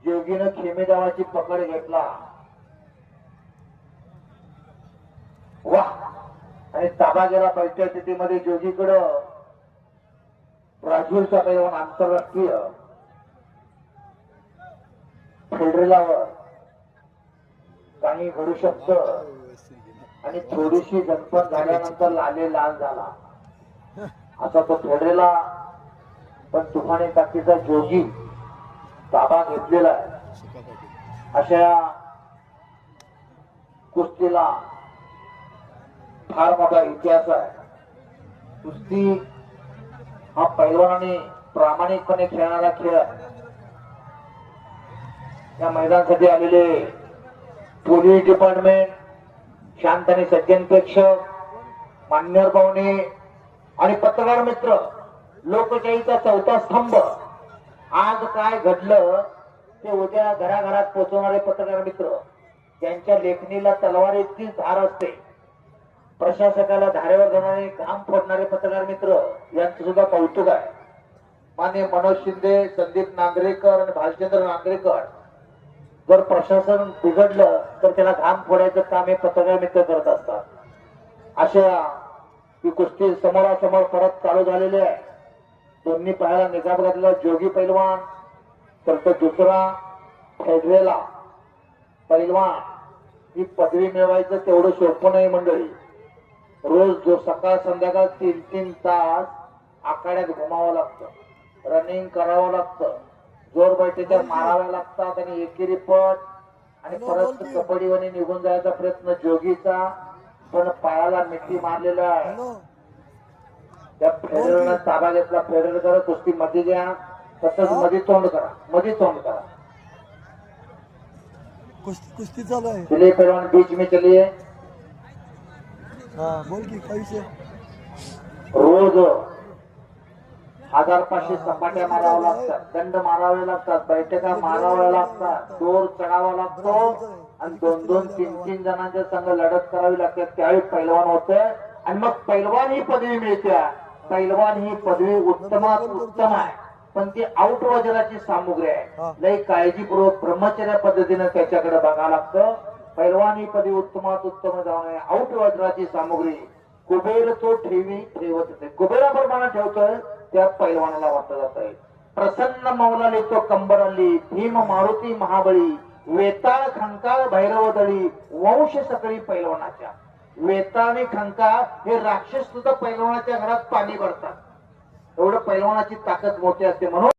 जोगीनं खेमेदावाची पकड घेतला. वा, आणि ताबा गेला पहिल्या स्थितीमध्ये जोगीकडं. राजूरचा पैलवान आंतरराष्ट्रीय फेडरेलावर काही घडू शकतं आणि थोडीशी झटपट झाल्यानंतर लाले लाल झाला असा तो फेडरेला. पण तुफानी ताकदीचा जोगी ताबा घेतलेला आहे. अशा कुस्तीला फार मोठा इतिहास आहे. कुस्ती हा पैलवानाने प्रामाणिकपणे खेळणारा खेळ आहे. या मैदानासाठी आलेले पोलीस डिपार्टमेंट, शांत आणि सज्जन प्रेक्षक, मान्यवर पाहुणे आणि पत्रकार मित्र, लोकशाहीचा चौथा स्तंभ. आज काय घडलं ते उद्या घराघरात पोहोचवणारे पत्रकार मित्र, ज्यांच्या लेखणीला तलवारीचीच धार असते, प्रशासकाला धारेवर धरणारे, घाम फोडणारे पत्रकार मित्र, यांचं सुद्धा कौतुक आहे. माननीय मनोज शिंदे, संदीप नांगरेकर आणि भालचंद्र नांगरेकर, जर प्रशासन बिघडलं तर त्याला घाम फोडायचं काम हे पत्रकार मित्र करत असतात. अशा ही कुस्ती समोरासमोर परत चालू झालेली आहे. दोन्ही पायाला निकाब घातला जोगी पैलवान, तर तो दुसरा फेडरेला पैलवान. ही पदवी मिळवायचं तेवढं सोपं नाही मंडळी. रोज जो सकाळ संध्याकाळ 3-3 तास आखाड्यात घुमावं लागतं, रनिंग करावं लागतं, जोर बैठका माराव्या लागतात आणि एकेरी पट आणि परत कबड्डीवानी निघून जायचा प्रयत्न जोगीचा. पण पायाला मिठी मारलेला आहे. त्या फेडरलनं ताबा घेतला. फेडरल करा, कुस्ती मध्ये द्या, तसंच मध्ये तोंड करा, मध्ये तोंड करा. कुस्ती चालू आहे. चलिए पहलवान, बीच में चलिए. बोल की काय विषय. रोज 1500 सपाट्या माराव्या लागतात, दंड मारावे लागतात, बैठका माराव्या लागतात, दोर चढावा लागतो आणि 2-2, 3-3 जणांच्या संघ लढत करावी लागते. त्यावेळी पैलवान होते आणि मग पैलवान ही पदवी मिळते. पैलवान ही पदवी उत्तमात उत्तम आहे, पण ती आउट वजनाची सामुग्री आहे. लई काळजीपूर्वक ब्रह्मचर्य पद्धतीने त्याच्याकडे बघावं लागतं. पैलवान ही पदवी उत्तमात उत्तम जाऊन आउट वजनाची सामुग्री कुबेर तो ठेवत येते. कुबेराप्रमाणे ठेवतोय त्या पैलवानाला वाटत जात आहे. प्रसन्न मौला लिहितो कंबरली, भीम मारुती महाबळी, वेताळ खंकाळ भैरवदळी, वंश सकळी पैलवानाच्या. वेताळ आणि खंकाळ हे राक्षस सुद्धा पैलवानाच्या घरात पाणी भरतात. एवढं पैलवानाची ताकद मोठी असते. म्हणून